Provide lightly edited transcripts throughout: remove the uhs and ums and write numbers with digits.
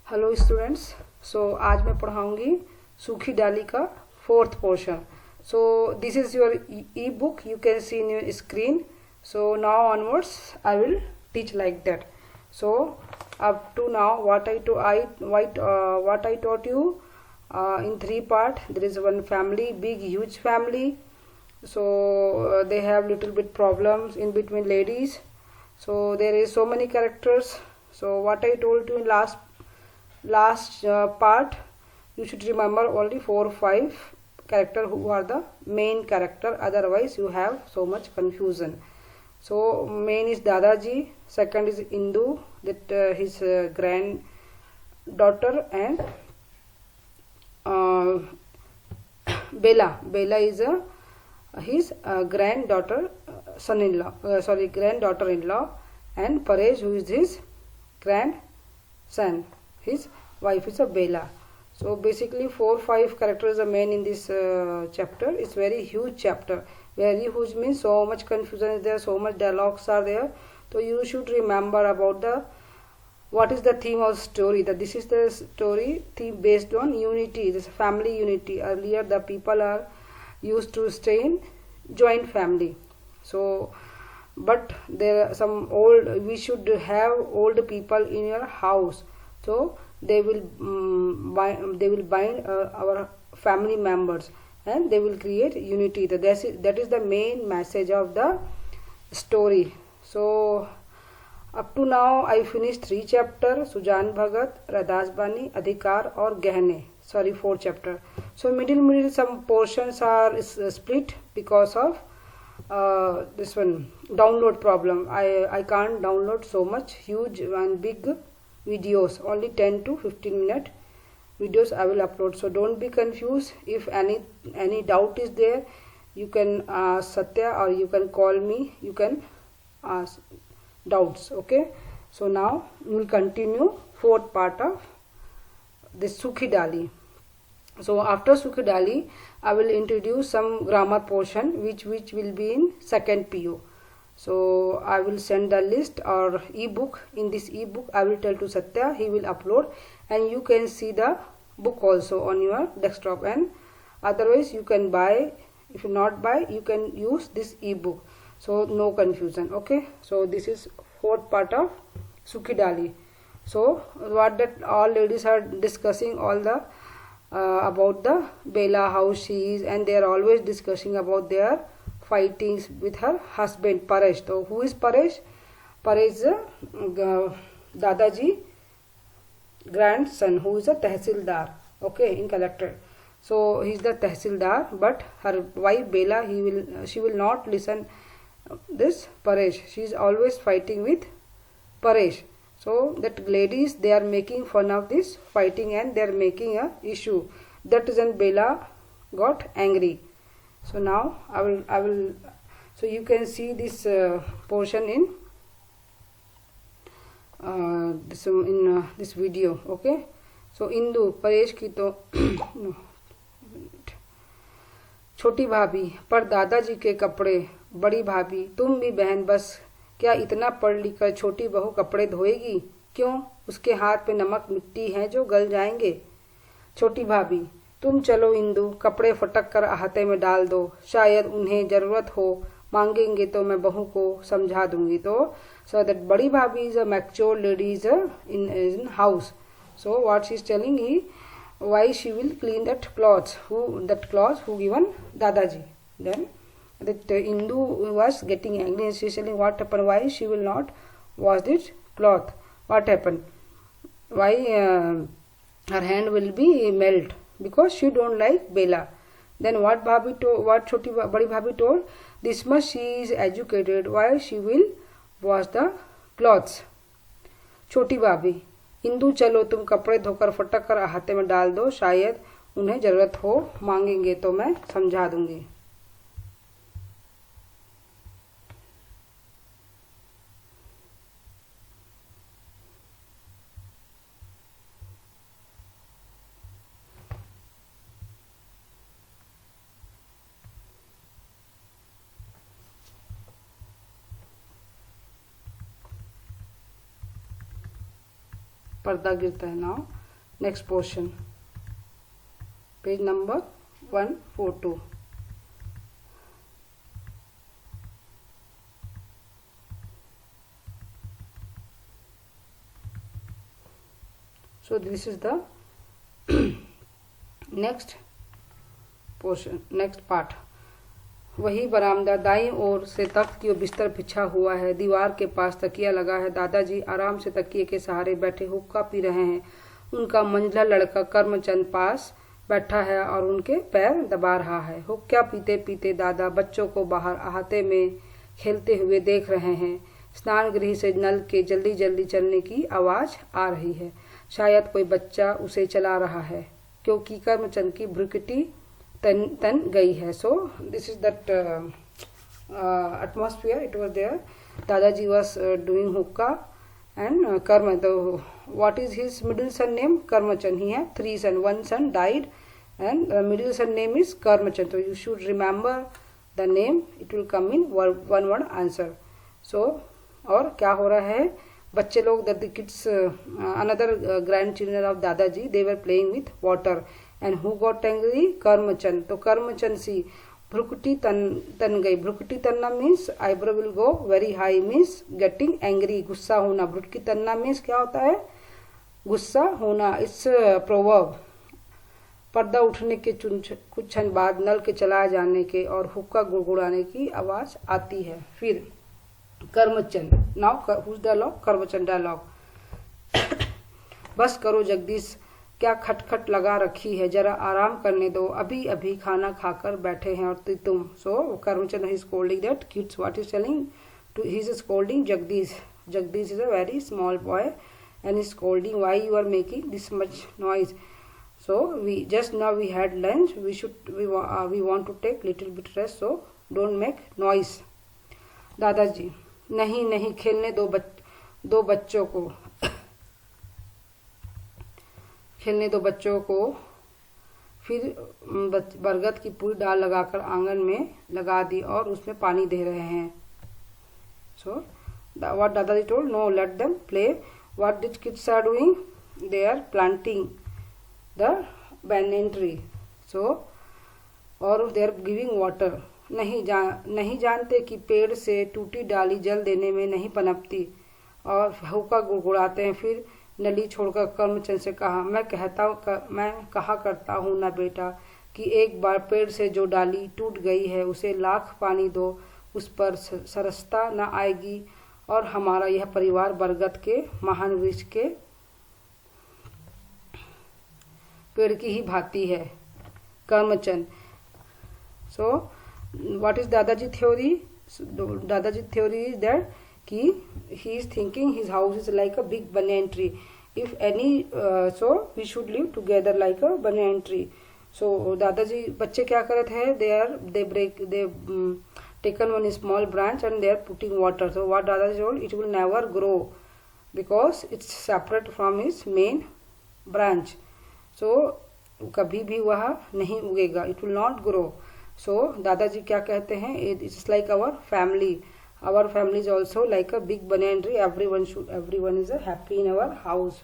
Hello students. आज मैं पढ़ाऊंगी सूखी डाली का fourth portion. This is your E book, you can see in your screen. Now onwards I will teach like that. So up to now what I taught you in three part. There is one family, big huge family. They have little bit problems in between ladies. So there is so many characters. So what I told you in last part, you should remember only 4 or 5 character who are the main character, otherwise you have so much confusion. So main is Dadaji, second is Indu, that his granddaughter, and uh, Bella is his granddaughter, granddaughter-in-law, and Paresh, who is his grandson. His wife is a Bella. So basically 4-5 characters are main in this chapter. It's very huge chapter. Very huge means so much confusion is there, so much dialogues are there. So you should remember about what is the theme of story. That this is the story theme based on unity, this family unity. Earlier the people are used to stay in joint family. But there are some we should have old people in your house. So they will bind our family members, and they will create unity. That is the main message of the story. So up to now I finished 3 chapter: Sujan Bhagat, Radhas Bani, Adhikar और गहने. 4 chapter. So middle some portions are split because of this one download problem. I can't download so much huge and big videos. Only 10 to 15 minute videos I will upload. So don't be confused. If any doubt is there, you can ask Satya or you can call me. You can ask doubts. Okay. So now we will continue 4th part of this Sukhi Dali. So after Sukhi Dali, I will introduce some grammar portion which will be in 2nd PU. So I will send the list or ebook. In this ebook I will tell to Satya, he will upload, and you can see the book also on your desktop, and otherwise you can buy. If you not buy, you can use this ebook. So no confusion. Okay. So this is 4th part of Sukhi Dali. So what that all ladies are discussing all the about the Bella, how she is, and they are always discussing about their fightings with her husband Paresh. So who is Paresh? Paresh is Dadaji grandson, who is a Tehsildar, okay, in collector. So he is the Tehsildar, but her wife Bella, she will not listen this Paresh. She is always fighting with Paresh. So that ladies, they are making fun of this fighting, and they are making a issue. That is when Bella got angry. So now I will so you can see this portion in this video. Okay. So Indu, Paresh की तो छोटी भाभी पर दादाजी के कपड़े, बड़ी भाभी तुम भी बहन, बस क्या इतना पढ़ लिख कर छोटी बहू कपड़े धोएगी? क्यों, उसके हाथ पे नमक मिट्टी है जो गल जाएंगे। छोटी भाभी, तुम चलो इंदु, कपड़े फटक कर अहाते में डाल दो, शायद उन्हें जरूरत हो, मांगेंगे तो मैं बहू को समझा दूंगी। तो so that बड़ी भाभी is a mature lady, is in house. So what she is telling is why she will clean that clothes who given Dadaji. Then that Indu was getting angry, and she is telling what happened, why she will not wash this cloth, what happened, why her hand will be melt, because she don't like Bella. Then what Badi Bhabhi told, this much she is educated, why she will wash the clothes. छोटी भाभी, इंदु चलो तुम कपड़े धोकर फटक कर हाथे में डाल दो, शायद उन्हें जरूरत हो, मांगेंगे तो मैं समझा दूंगी। पर्दा गिरता है now. Next portion, page number 142. So this is the next portion, next part. वही बरामदा, दाईं ओर से तख्त की ओर बिस्तर बिछा हुआ है, दीवार के पास तकिया लगा है। दादाजी आराम से तकिए के सहारे बैठे हुक्का पी रहे हैं। उनका मंझला लड़का करमचंद पास बैठा है और उनके पैर दबा रहा है। हुक्का पीते पीते दादा बच्चों को बाहर अहाते में खेलते हुए देख रहे हैं। स्नान गृह से नल के जल्दी जल्दी चलने की आवाज आ रही है। शायद कोई बच्चा उसे चला रहा है, क्योंकि करमचंद की भ्रुकुटी तन गई है। So this is that atmosphere it was there. Dadaji was doing hookah, and Karma, what is his middle son name? Karmachand. He had 3 sons. One son died, and middle son name is Karmachand. So you should remember the name. It will come in one word answer. So और क्या हो रहा है, बच्चे लोग, the kids, another grandchildren of Dadaji, they were playing with water. And who got angry? Karmachand. तो Karmachand सी भ्रुकुटी तन गई. भ्रुकुटी तन्ना means eyebrow will go very high, means getting angry, गुस्सा होना. भ्रुकुटी तन्ना मीन्स क्या होता है? गुस्सा होना. इस प्रोवर्ब. पर्दा उठने के कुछ क्षण बाद नल के चलाए जाने के और हुक्का गुड़गुड़ाने की आवाज आती है. फिर Karamchand. Now whose dialogue? Karamchand dialogue. बस करो जगदीश, क्या खटखट लगा रखी है, जरा आराम करने दो, अभी अभी खाना खाकर बैठे हैं और तुम. So Karamchand he scolding that kids. What is telling to, he is scolding Jagdish. Jagdish is a very small boy and is scolding, why you are making this much noise. So we just now we had lunch, we want to take little bit rest, so don't make noise. दादाजी. नहीं नहीं, खेलने दो बच्चों को. खेलने दो बच्चों को. फिर बरगद की पूरी डाल लगाकर आंगन में लगा दी और उसमें पानी दे रहे हैं. So what दादाजी told, no, let them play. What these kids are doing? They are planting the banyan tree. So और they are giving water. नहीं जानते कि पेड़ से टूटी डाली जल देने में नहीं पनपती. और हुक्का गुड़गुड़ाते हैं. फिर नली छोड़कर करमचंद से कहा, मैं कहा करता हूँ ना बेटा कि एक बार पेड़ से जो डाली टूट गई है उसे लाख पानी दो, उस पर सरसता न आएगी. और हमारा यह परिवार बरगद के महान वृक्ष के पेड़ की ही भांति है. करमचंद. सो व्हाट इज दादाजी थ्योरी? दादाजी थ्योरी इज दैट कि he is thinking his house is like a big banyan tree. If any so we should live together like a banyan tree. So दादाजी बच्चे क्या करते हैं? They taken one small branch and they are putting water. So what Dadaji told, it will never grow because it's separate from its main branch. So कभी भी वह नहीं उगेगा. It will not grow. So दादाजी क्या कहते हैं? It's like our family. Our family is also like a big banyan tree. Everyone is happy in our house.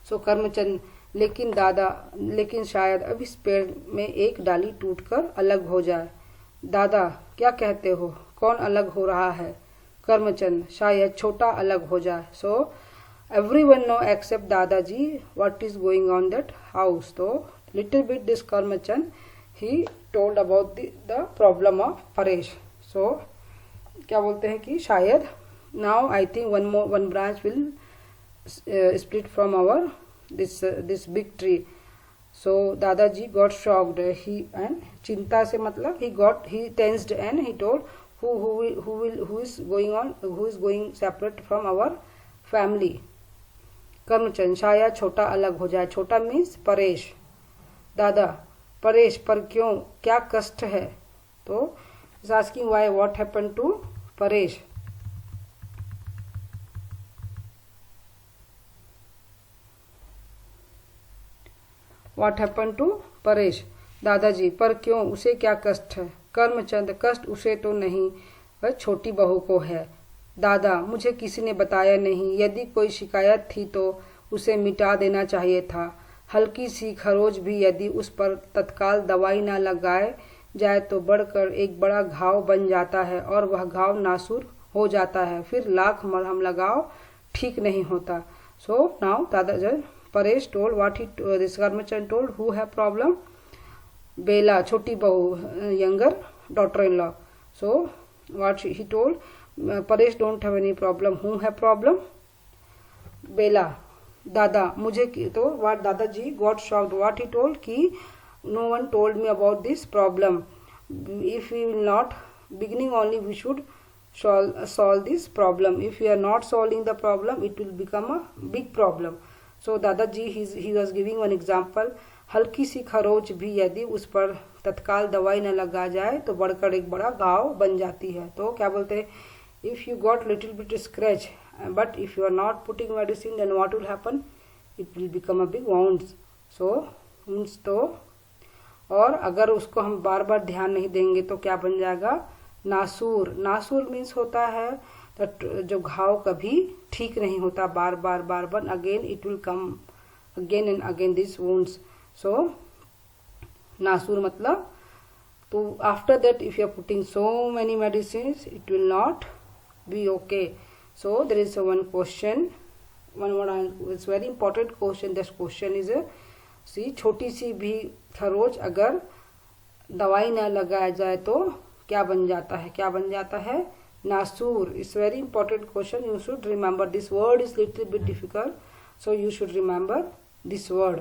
So Karamchand. लेकिन शायद अब इस पेड़ में एक डाली टूटकर अलग हो जाए. दादा क्या कहते हो? कौन अलग हो रहा है? करमचंद. शायद छोटा अलग हो जाए. So everyone know except दादाजी what is going on that house. So little bit this Karmachand he told about the problem of Paresh. So क्या बोलते हैं कि शायद now I think one branch will split from our this big tree. So दादाजी got shocked. He and चिंता से मतलब he tensed and he told who is going separate from our family. Karamchand. शायद छोटा अलग हो जाए. छोटा मीन्स परेश. दादा. परेश पर क्यों? क्या कष्ट है? तो is asking why, what happened to Paresh. What happened to Paresh. दादाजी. पर क्यों? उसे क्या कष्ट है? करमचंद. कष्ट उसे तो नहीं, वह छोटी बहू को है. दादा. मुझे किसी ने बताया नहीं. यदि कोई शिकायत थी तो उसे मिटा देना चाहिए था। हल्की सी खरोच भी यदि उस पर तत्काल दवाई न लगाए जाए तो बढ़कर एक बड़ा घाव बन जाता है और वह घाव नासूर हो जाता है। फिर लाख मरहम लगाओ, ठीक नहीं होता। So now dadaji Paresh told what he this Karamchand told who have problem. Bela, छोटी बहू, younger daughter in law. So what he told, Paresh don't have any problem, who have problem. Bela, dada, मुझे तो what dadaji got shocked, what he told कि no one told me about this problem. If we will not, beginning only we should solve this problem. If we are not solving the problem, it will become a big problem. So दादाजी he was giving one example. हल्की सी खरोच भी यदि उस पर तत्काल दवाई न लगा जाए तो बढ़कर एक बड़ा घाव बन जाती है। तो क्या बोलते हैं, if you got little bit scratch but if you are not putting medicine then what will happen, it will become a big wounds. So wounds तो, और अगर उसको हम बार बार ध्यान नहीं देंगे तो क्या बन जाएगा, नासूर। नासूर मीन्स होता है जो घाव कभी ठीक नहीं होता, बार बार बार बार again it will come again and again this wounds. So नासूर मतलब, तो after that if you are putting so many medicine it will not be okay. So there is one question, it's very important question. This question is सी, छोटी सी भी खरोच अगर दवाई न लगाया जाए तो क्या बन जाता है, क्या बन जाता है, नासूर। It's very important question, you should remember this word, is little bit difficult, so you should remember this word.